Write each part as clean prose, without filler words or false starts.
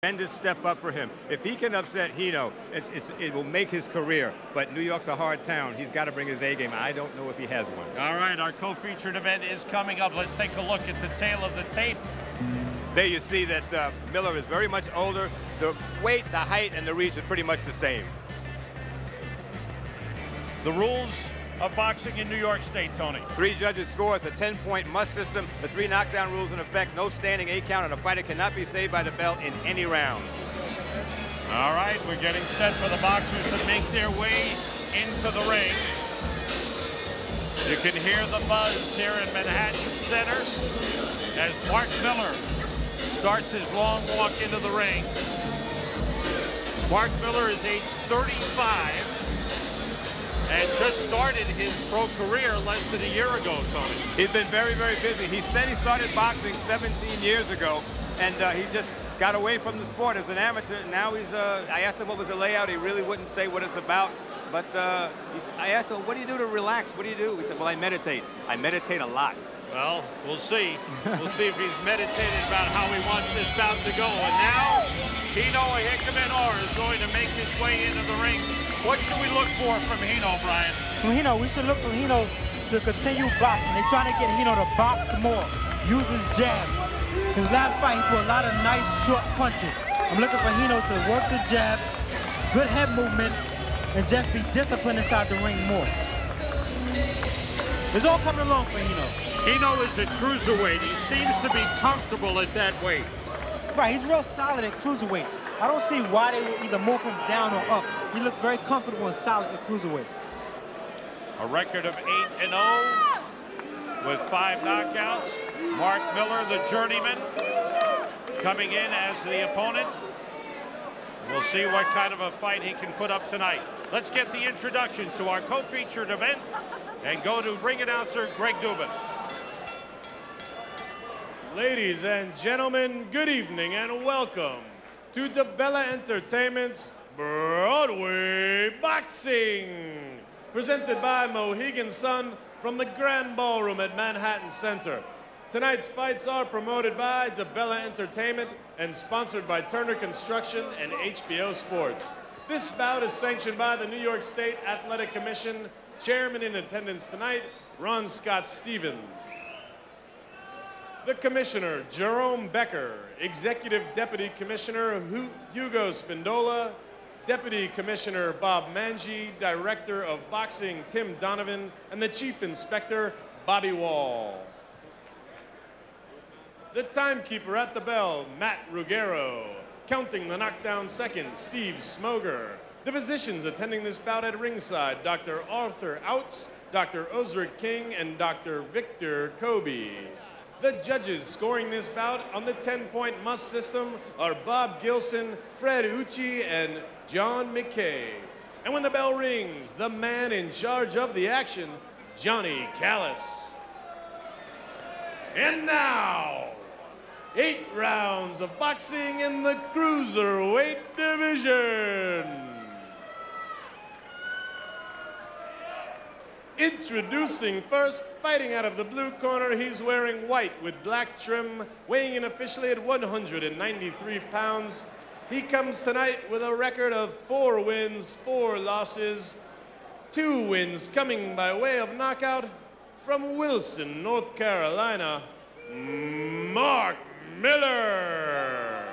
tremendous step up for him. If he can upset Hino, it will make his career. But New York's a hard town. He's got to bring his A game. I don't know if he has one. All right, our co-featured event is coming up. Let's take a look at the tail of the tape. There you see that Miller is very much older. The weight, the height, and the reach are pretty much the same. The rules of boxing in New York State, Tony. 3 judges score. It's a 10-point must system. The 3 knockdown rules in effect. No standing 8 count, and a fighter cannot be saved by the bell in any round. All right, we're getting set for the boxers to make their way into the ring. You can hear the buzz here in Manhattan Center as Mark Miller starts his long walk into the ring. Mark Miller is age 35 and just started his pro career less than a year ago, Tony. He's been very, very busy. He said he started boxing 17 years ago, and he just got away from the sport as an amateur. Now he's, I asked him what was the layout. He really wouldn't say what it's about. But I asked him, what do you do to relax? What do you do? He said, well, I meditate. I meditate a lot. Well, we'll see. We'll see if he's meditated about how he wants this bout to go. And now, Hino Ehikhamenor is going to make his way into the ring. What should we look for from Hino, Brian? From Hino, we should look for Hino to continue boxing. They're trying to get Hino to box more, use his jab. His last fight, he threw a lot of nice short punches. I'm looking for Hino to work the jab, good head movement, and just be disciplined inside the ring more. It's all coming along for Hino. Hino is at cruiserweight. He seems to be comfortable at that weight. Right, he's real solid at cruiserweight. I don't see why they would either move him down or up. He looks very comfortable and solid at cruiserweight. A record of 8-0 with 5 knockouts. Mark Miller, the journeyman, coming in as the opponent. We'll see what kind of a fight he can put up tonight. Let's get the introductions to our co-featured event and go to ring announcer Greg Dubin. Ladies and gentlemen, good evening and welcome to DeBella Entertainment's Broadway Boxing, presented by Mohegan Sun from the Grand Ballroom at Manhattan Center. Tonight's fights are promoted by DeBella Entertainment and sponsored by Turner Construction and HBO Sports. This bout is sanctioned by the New York State Athletic Commission. Chairman in attendance tonight, Ron Scott Stevens. The Commissioner, Jerome Becker. Executive Deputy Commissioner, Hugo Spindola. Deputy Commissioner, Bob Manji. Director of Boxing, Tim Donovan. And the Chief Inspector, Bobby Wall. The timekeeper at the bell, Matt Ruggiero. Counting the knockdown seconds, Steve Smoger. The physicians attending this bout at ringside, Dr. Arthur Outs, Dr. Osric King, and Dr. Victor Kobe. The judges scoring this bout on the 10-point must system are Bob Gilson, Fred Ucci, and John McKay. And when the bell rings, the man in charge of the action, Johnny Callis. And now, 8 rounds of boxing in the Cruiserweight division. Introducing first, fighting out of the blue corner, he's wearing white with black trim, weighing in officially at 193 pounds. He comes tonight with a record of 4 wins, 4 losses, 2 wins coming by way of knockout from Wilson, North Carolina, Mark Miller.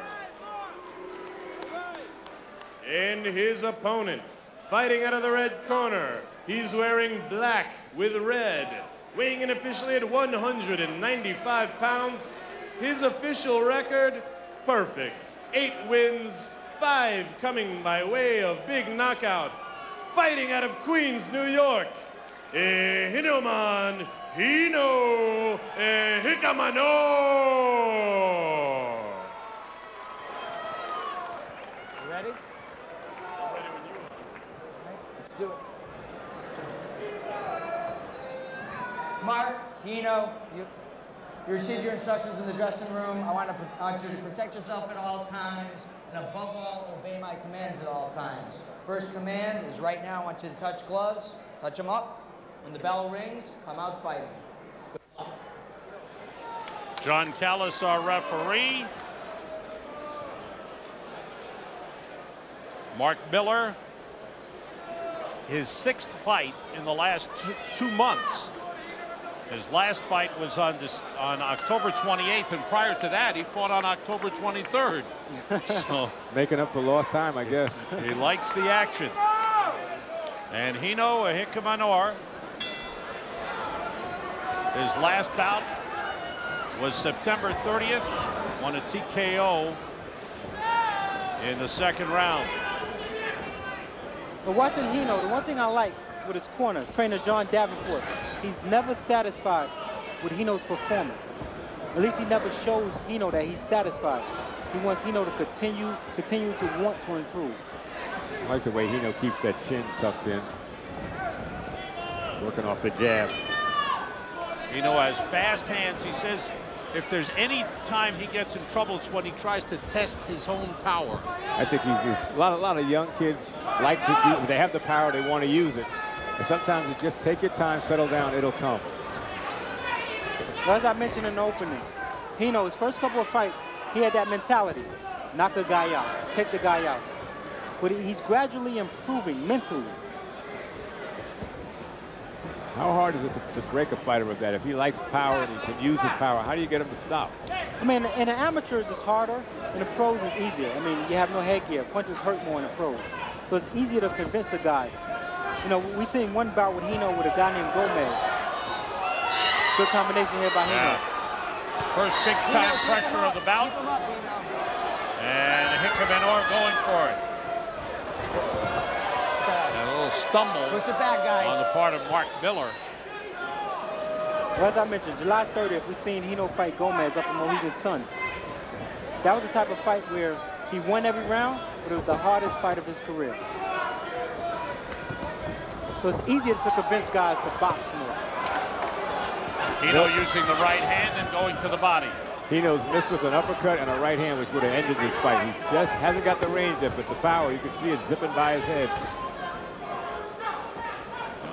And his opponent, fighting out of the red corner, he's wearing black with red, weighing in officially at 195 pounds. His official record, perfect. 8 wins, 5 coming by way of big knockout. Fighting out of Queens, New York, Ehinomen, Hino Ehikhamenor. You ready? I'm ready when you are. Let's do it. Mark, Hino, you received your instructions in the dressing room. I want you to protect yourself at all times, and above all, obey my commands at all times. First command is right now, I want you to touch gloves, touch them up. When the bell rings, come out fighting. John Callis, our referee. Mark Miller, his 6th fight in the last two months. His last fight was on October 28th, and prior to that, he fought on October 23rd. So making up for lost time, I guess. He likes the action. And Hino Ehikhamenor, his last bout was September 30th, won a TKO in the 2nd round. But watching Hino, the one thing I like with his corner, trainer John Davenport, he's never satisfied with Hino's performance. At least he never shows Hino that he's satisfied. He wants Hino to continue to want to improve. I like the way Hino keeps that chin tucked in. Working off the jab. Hino has fast hands. He says if there's any time he gets in trouble, it's when he tries to test his own power. I think a lot of young kids like to do, they have the power, they want to use it. And sometimes you just take your time, settle down, it'll come. Well, as I mentioned in the opening, Hino, his first couple of fights, he had that mentality. Knock a guy out, take the guy out. But he's gradually improving mentally. How hard is it to break a fighter of that? If he likes power and he can use his power, how do you get him to stop? I mean, in the amateurs it's harder, in the pros it's easier. I mean, you have no headgear. Punches hurt more in the pros. So it's easier to convince a guy. You know, we've seen one bout with Hino with a guy named Gomez. Good combination here by Hino. First big time pressure of the bout. And Ehikhamenor going for it. And a little stumble Push it back, guys. on the part of Mark Miller. Well, as I mentioned, July 30th, we've seen Hino fight Gomez up in Mohegan's Sun. That was the type of fight where he won every round, but it was the hardest fight of his career. So it's easier to convince guys to box more. Hino using the right hand and going to the body. Hino's missed with an uppercut and a right hand, which would have ended this fight. He just hasn't got the range yet, but the power, you can see it zipping by his head.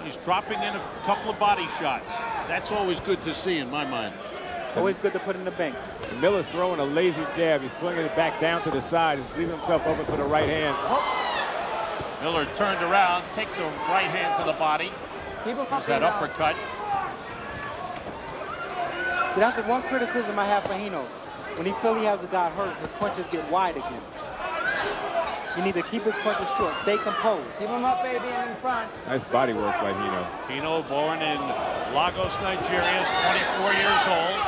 He's dropping in a couple of body shots. That's always good to see in my mind. Always good to put in the bank. Miller's throwing a lazy jab. He's pulling it back down to the side. He's leaving himself open for the right hand. Miller turned around, takes a right hand to the body. There's that uppercut. See, that's the one criticism I have for Hino. When he feels he has a guy hurt, his punches get wide again. You need to keep his punches short, stay composed. Keep him up, baby, and in front. Nice body work by Hino. Hino, born in Lagos, Nigeria, is 24 years old.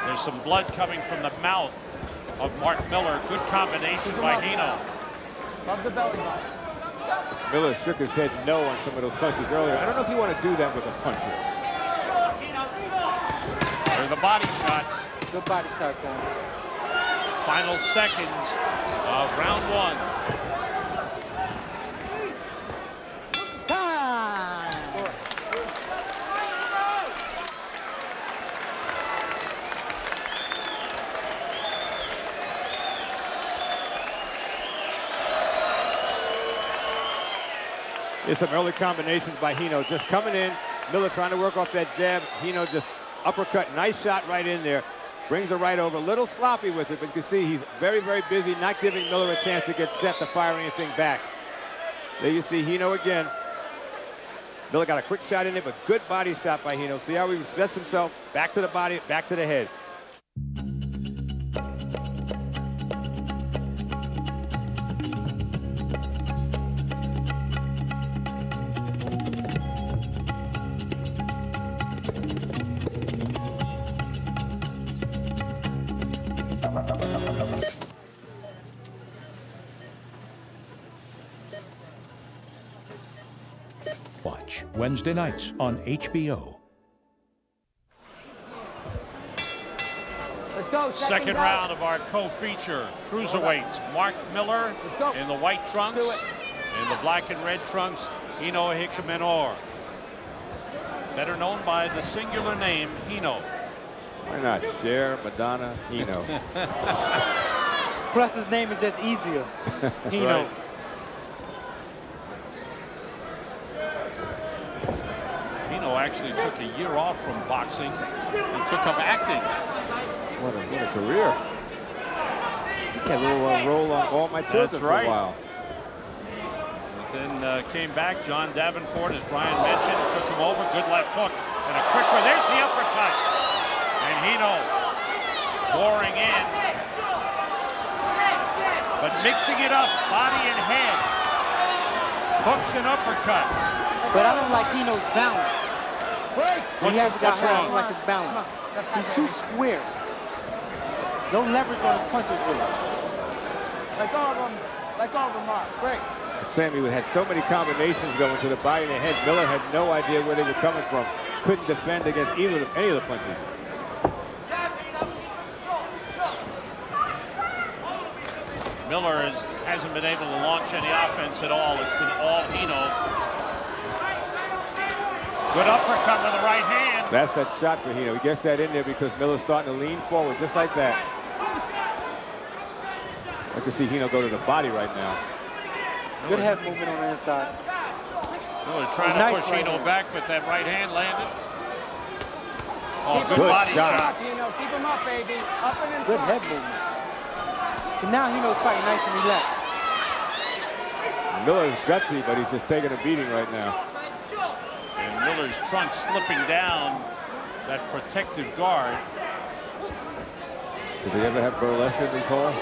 There's some blood coming from the mouth of Mark Miller. Good combination by Hino. Love the belly button. Miller shook his head no on some of those punches earlier. I don't know if you want to do that with a puncher. There are the body shots. Good body shots, Sam. Final seconds of round 1. Time! There's some early combinations by Hino. Just coming in, Miller trying to work off that jab. Hino just uppercut, nice shot right in there. Brings the right over, a little sloppy with it, but you can see he's very, very busy, not giving Miller a chance to get set to fire anything back. There you see Hino again. Miller got a quick shot in there, but good body shot by Hino. See how he sets himself back to the body, back to the head. Watch Wednesday nights on HBO. Let's go. Second round of our co-feature. Cruiserweights. Mark Miller in the white trunks. In the black and red trunks, Hino Ehikhamenor. Better known by the singular name, Hino. Why not? Cher, Madonna, Hino. Plus his name is just easier. Hino. Right. Hino actually took a year off from boxing and took up acting. What a career. Yeah, a little roll on All My Children. That's right. For a while. Then came back. John Davenport, as Brian mentioned, took him over. Good left hook and a quick one. There's the uppercut. And Hino pouring in, but mixing it up, body and head, hooks and uppercuts. But I don't like Hino's balance. What's wrong? I don't like his balance. He's too square. No leverage on his punches with him. Let go of him. Let go of him, Mark. Break. Sammy had so many combinations going to the body and the head. Miller had no idea where they were coming from. Couldn't defend against any of the punches. Miller hasn't been able to launch any offense at all. It's been all Hino. Good uppercut with the right hand. That's that shot for Hino. He gets that in there because Miller's starting to lean forward just like that. I can see Hino go to the body right now. Good head movement on the inside. Miller trying to push Hino back, but that right hand landed. Oh, good body shot. Hino, keep him up, baby. Up and in Good front. head movement. So now Hino's fighting nice and relaxed. Miller's gutsy, but he's just taking a beating right now. And Miller's trunk slipping down that protective guard. Did they ever have burlesque in this hall?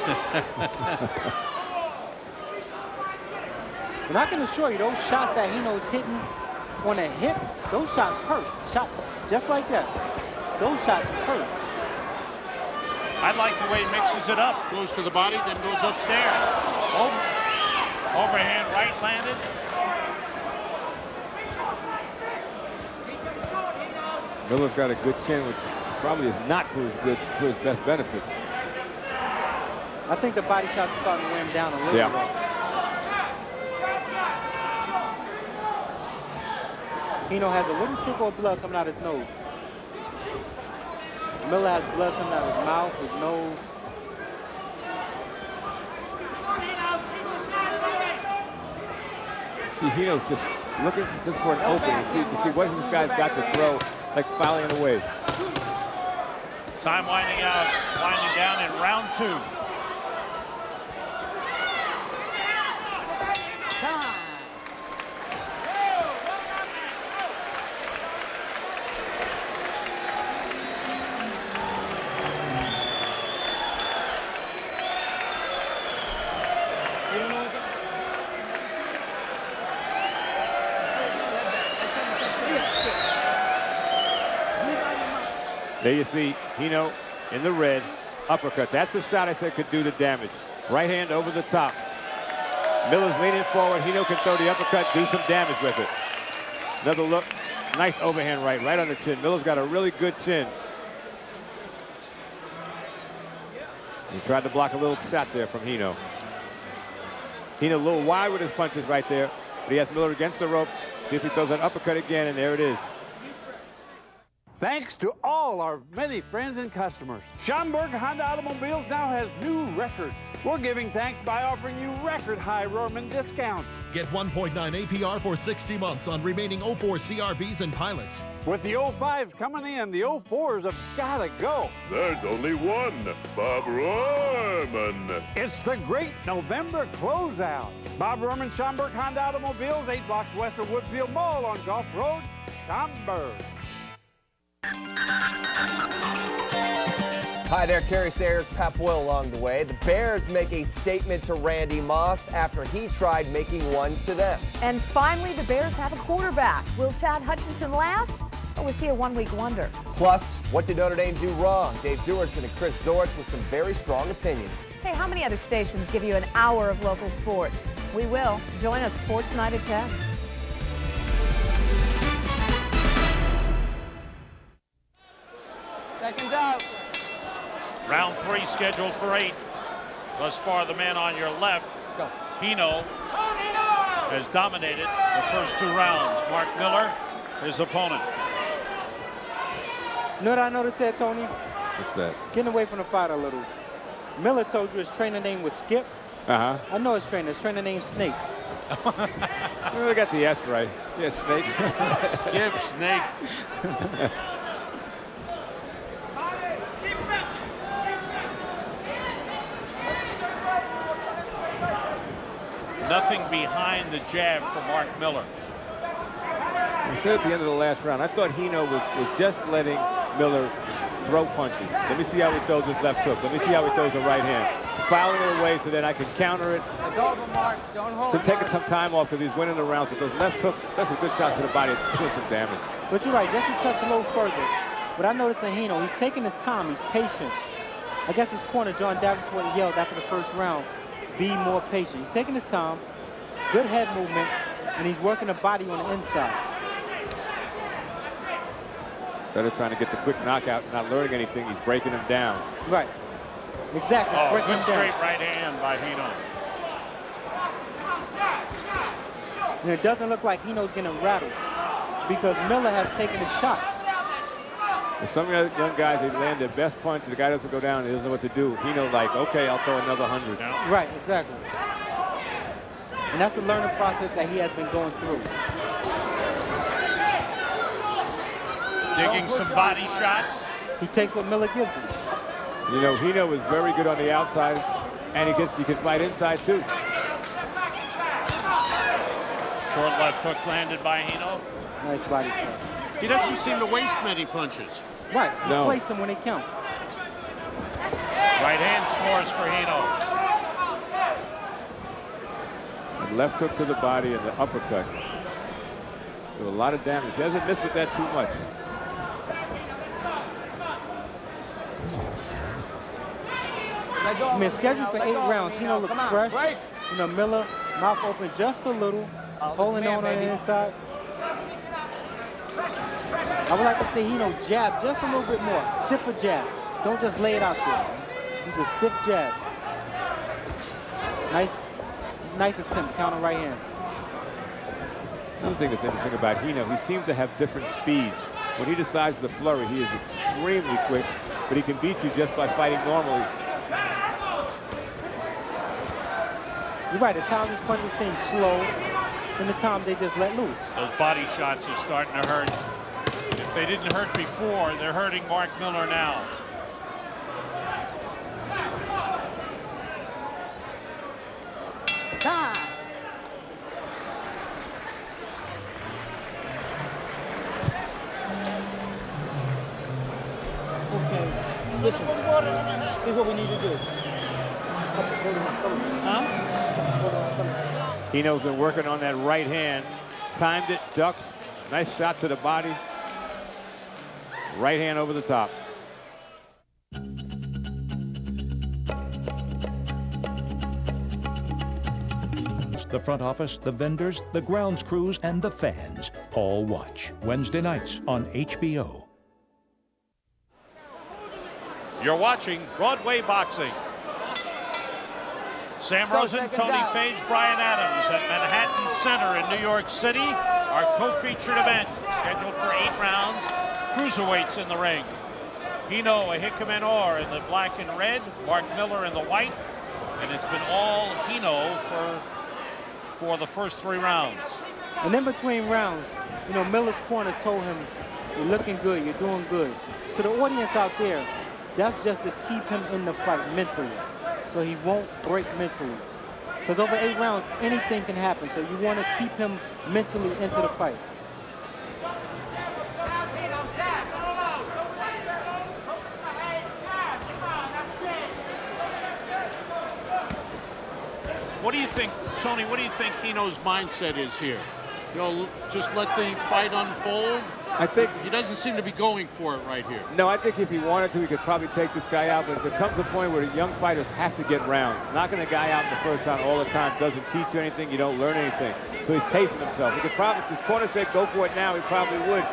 And I can assure you, those shots that Hino's hitting on the hip, those shots hurt. Shot just like that. Those shots hurt. I like the way he mixes it up. Goes to the body, then goes upstairs. Overhand right landed. Miller's got a good chin, which probably is not for his best benefit. I think the body shots are starting to wear him down a little bit. Hino has a little trickle of blood coming out his nose. Miller has blood coming out of his mouth, his nose. See, Hino's just looking just for an opening. See what this guy's got to throw, like fouling it away. Time winding down in round 2. There you see Hino in the red, uppercut. That's the shot I said could do the damage. Right hand over the top. Miller's leaning forward. Hino can throw the uppercut, do some damage with it. Another look, nice overhand right on the chin. Miller's got a really good chin. He tried to block a little shot there from Hino. Hino a little wide with his punches right there, but he has Miller against the rope. See if he throws that uppercut again, and there it is. Thanks to all our many friends and customers, Schaumburg Honda Automobiles now has new records. We're giving thanks by offering you record high Rohrman discounts. Get 1.9 APR for 60 months on remaining 04 CRVs and pilots. With the 05s coming in, the 04s have got to go. There's only one, Bob Rohrman. It's the great November closeout. Bob Rohrman, Schaumburg Honda Automobiles, 8 blocks west of Woodfield Mall on Gulf Road, Schaumburg. Hi there, Kerry Sayers, Pat Boyle along the way. The Bears make a statement to Randy Moss after he tried making one to them. And finally, the Bears have a quarterback. Will Chad Hutchinson last, or was he a one-week wonder? Plus, what did Notre Dame do wrong? Dave Duerson and Chris Zorich with some very strong opinions. Hey, how many other stations give you an hour of local sports? We will. Join us Sports Night at 10. Seconds out. Round 3 scheduled for 8. Thus far, the man on your left, Hino, has dominated the first 2 rounds. Mark Miller, his opponent. You know what I noticed there, Tony? What's that? Getting away from the fight a little. Miller told you his trainer name was Skip. Uh-huh. I know his trainer name's Snake. We really got the S right. Yeah, Snake. Skip, Snake. Nothing behind the jab for Mark Miller. I said at the end of the last round, I thought Hino was just letting Miller throw punches. Let me see how he throws his left hook. Let me see how he throws the right hand. Fouling it away so that I can counter it. Go over, Mark. Don't hold. Been taking some time off because he's winning the rounds, but those left hooks, that's a good shot to the body, doing some damage. But you're right, just a touch a little further. But I noticed in Hino, he's taking his time, he's patient. I guess his corner, John Davenport, yelled after the first round, be more patient. He's taking his time, good head movement, and he's working the body on the inside. Instead of trying to get the quick knockout and not learning anything, he's breaking him down. Right. Exactly. Oh, breaking good him down. straight right hand by Hino. And it doesn't look like Hino's getting rattled because Miller has taken his shots. Some of the young guys, they land their best punch, the guy doesn't go down, he doesn't know what to do. Hino like, okay, I'll throw another 100. Yeah. Right, exactly. And that's the learning process that he has been going through. Digging some body shots. He takes what Miller gives him. You know, Hino is very good on the outside, and he can fight inside too. Short left hook landed by Hino. Nice body shot. He doesn't seem to waste many punches. Right, No. place them when they count. Right hand scores for Hino. And left hook to the body and the uppercut. With a lot of damage. He hasn't missed with that too much. I mean, scheduled for 8 rounds. Hino looks fresh. You know, Miller, mouth open just a little, holding on the inside. I would like to see Hino jab just a little bit more. Stiffer jab. Don't just lay it out there. Use a stiff jab. Nice attempt, counter right hand. Another thing that's interesting about Hino, he seems to have different speeds. When he decides to flurry, he is extremely quick, but he can beat you just by fighting normally. You're right, at times his punches seem slow, and the times they just let loose. Those body shots are starting to hurt. If they didn't hurt before, they're hurting Mark Miller now. Okay, listen, here's what we need to do. Hino's been working on that right hand. Timed it, ducked. Nice shot to the body. Right hand over the top. The front office, the vendors, the grounds crews, and the fans all watch Wednesday nights on HBO. You're watching Broadway Boxing. Sam Rosen, Tony Page, Brian Adams at Manhattan Center in New York City. Our co-featured event, scheduled for 8 rounds. Cruiserweights in the ring. Hino Ehikhamenor in the black and red, Mark Miller in the white. And it's been all Hino for the first 3 rounds. And in between rounds, you know, Miller's corner told him, you're looking good, you're doing good. To the audience out there, that's just to keep him in the fight mentally, so he won't break mentally. Because over 8 rounds, anything can happen, so you want to keep him mentally into the fight. What do you think, Tony, what do you think Hino's mindset is here? You know, just let the fight unfold? I think he doesn't seem to be going for it right here. No, I think if he wanted to, he could probably take this guy out, but there comes a point where the young fighters have to get rounds. Knocking a guy out in the first round all the time doesn't teach you anything, you don't learn anything. So he's pacing himself. He could probably, if his corner said go for it now, he probably would.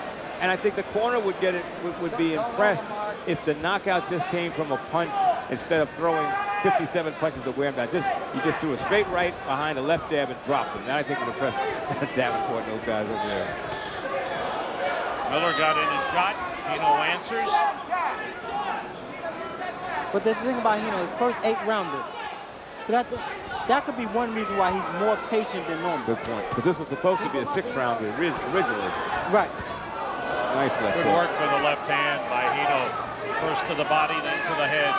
And I think the corner would get it, would be impressed if the knockout just came from a punch instead of throwing 57 punches to wear him down. He just threw a straight right behind a left jab and dropped him. That I think would impress Davenport and those guys over there. Miller got in his shot. Hino answers. But the thing about Hino, his first 8-rounder. So that could be one reason why he's more patient than normal. Good point. Because this was supposed to be a 6-rounder originally. Right. Nice left Good work with the left hand by Hino. First to the body, then to the head.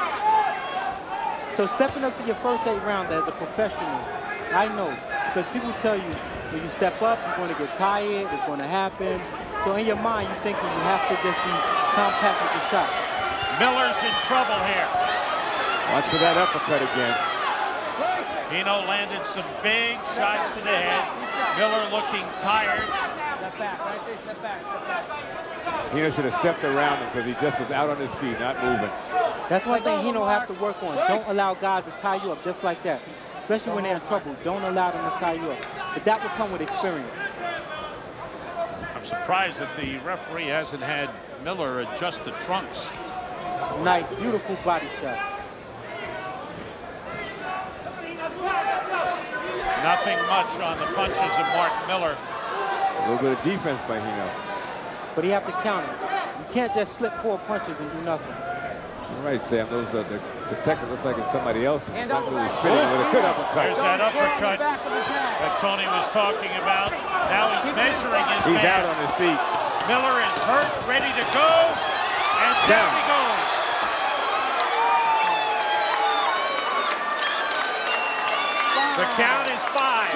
So stepping up to your first 8 rounds as a professional, I know because people tell you when you step up, you're going to get tired, it's going to happen. So in your mind, you're thinking you have to just be compact with the shots. Miller's in trouble here. Watch for that uppercut again. Hino landed some big shots to the head. Miller looking tired. Step back, right there, step back, step back. Hino should have stepped around him because he just was out on his feet, not moving. That's one thing Hino have to work on. Don't allow guys to tie you up just like that. Especially when they're in trouble. Don't allow them to tie you up. But that will come with experience. I'm surprised that the referee hasn't had Miller adjust the trunks. Nice, beautiful body shot. Nothing much on the punches of Mark Miller. A little bit of defense by Hino. But you have to counter. You can't just slip 4 punches and do nothing. All right, Sam. Those are the technique looks like it's somebody else. And Not really fitting with a good uppercut. There's that uppercut that Tony was talking about. Now he's measuring his He's man. out on his feet. Miller is hurt, ready to go, and down he goes. The count is 5.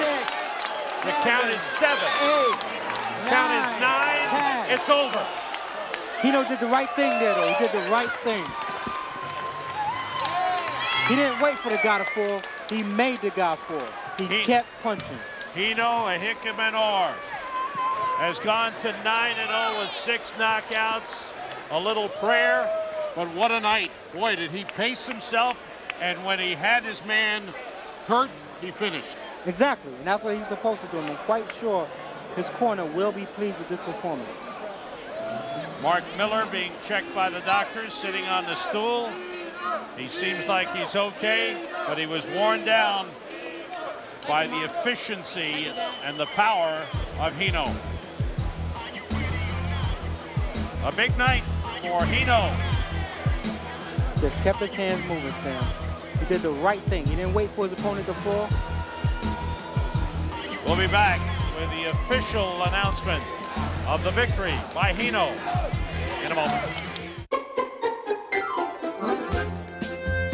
The count is 7. The count is 9. It's over. Hino did the right thing there, though. He did the right thing. He didn't wait for the guy to fall. He made the guy fall. He kept punching. Hino Ehikhamenor has gone to 9-0 with 6 knockouts. A little prayer, but what a night. Boy, did he pace himself, and when he had his man hurt, he finished. Exactly, and that's what he's supposed to do. And I'm quite sure his corner will be pleased with this performance. Mark Miller being checked by the doctors, sitting on the stool. He seems like he's okay, but he was worn down by the efficiency and the power of Hino. A big night for Hino. Just kept his hands moving, Sam. He did the right thing. He didn't wait for his opponent to fall. We'll be back with the official announcement of the victory by Hino in a moment.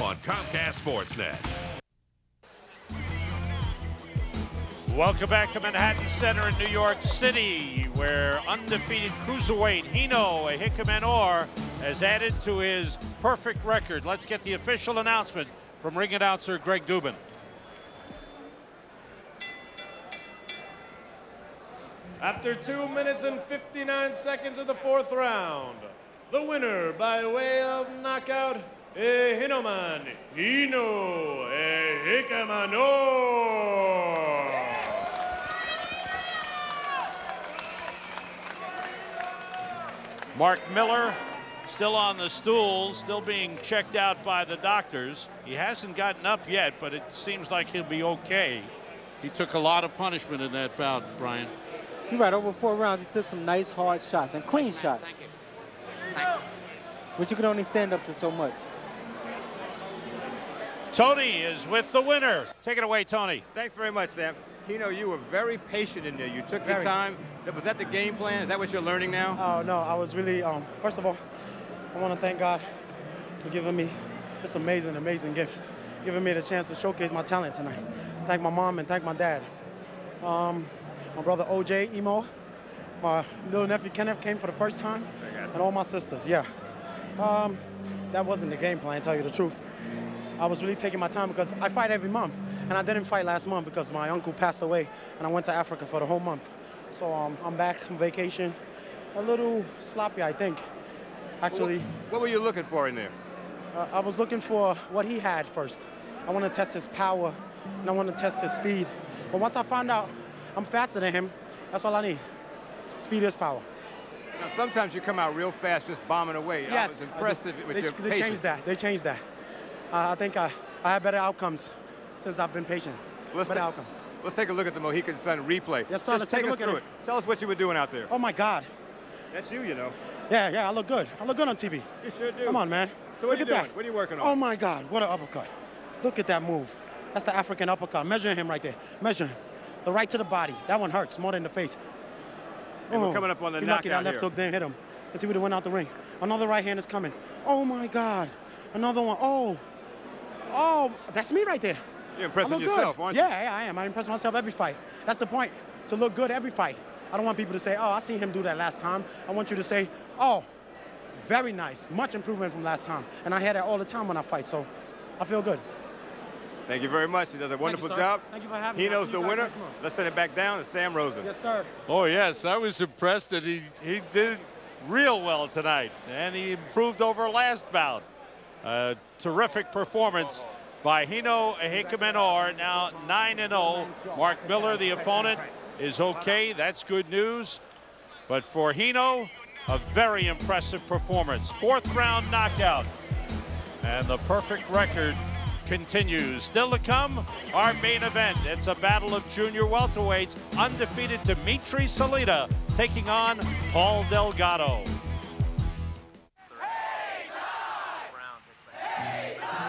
On Comcast Sportsnet. Welcome back to Manhattan Center in New York City, where undefeated cruiserweight Hino Ehikhamenor has added to his perfect record. Let's get the official announcement from ring announcer Greg Dubin. After 2 minutes and 59 seconds of the 4th round, the winner by way of knockout, Ehinomen, Hino Ehikhamenor. Mark Miller still on the stool, still being checked out by the doctors. He hasn't gotten up yet, but it seems like he'll be okay. He took a lot of punishment in that bout, Brian. You're right, over 4 rounds, he took some nice hard shots and clean shots. But you can only stand up to so much. Tony is with the winner. Take it away, Tony. Thanks very much, Sam. Hino, you were very patient in there. You took your time. Was that the game plan? Is that what you're learning now? Oh, no, I was really, first of all, I want to thank God for giving me this amazing, amazing gift, giving me the chance to showcase my talent tonight. Thank my mom and thank my dad. My brother OJ, Emo, my little nephew Kenneth came for the first time, and all my sisters, yeah. That wasn't the game plan, to tell you the truth. I was really taking my time because I fight every month, and I didn't fight last month because my uncle passed away, and I went to Africa for the whole month. So I'm back on vacation, a little sloppy, I think, actually. What were you looking for in there? I was looking for what he had first. I want to test his power, and I want to test his speed. But once I found out I'm faster than him, that's all I need. Speed is power. Now, sometimes you come out real fast, just bombing away. Yes. I was impressed with your patience. They changed that. They changed that. I think I had better outcomes since I've been patient. Better outcomes. Let's take a look at the Mohican Sun replay. Yes, sir. Just take us through it. Tell us what you were doing out there. Oh, my God. That's you know. Yeah, I look good. I look good on TV. You sure do. Come on, man. So what look are you at doing? that. What are you working on? Oh, my God. What an uppercut. Look at that move. That's the African uppercut. Measuring him right there. Measuring him. The right to the body. That one hurts more than the face. And we're coming up on the knockout lucky that left hook didn't hit him, because he would have went out the ring. Another right hand is coming. Oh, my God. Another one. Oh, that's me right there. You're impressing I look yourself, good. aren't you? Yeah, I am. I impress myself every fight. That's the point, to look good every fight. I don't want people to say, oh, I seen him do that last time. I want you to say, oh, very nice, much improvement from last time. And I hear that all the time when I fight, so I feel good. Thank you very much. He does a wonderful job. Thank you for having me. Hino's the winner. Let's send it back down to Sam Rosen. Yes, sir. Oh, yes, I was impressed that he did real well tonight, and he improved over last bout. Terrific performance by Hino Ehikhamenor, now 9-0. Mark Miller, the opponent, is okay. That's good news. But for Hino, a very impressive performance. 4th round knockout. And the perfect record continues. Still to come, our main event. It's a battle of junior welterweights. Undefeated Dimitri Salita taking on Paul Delgado.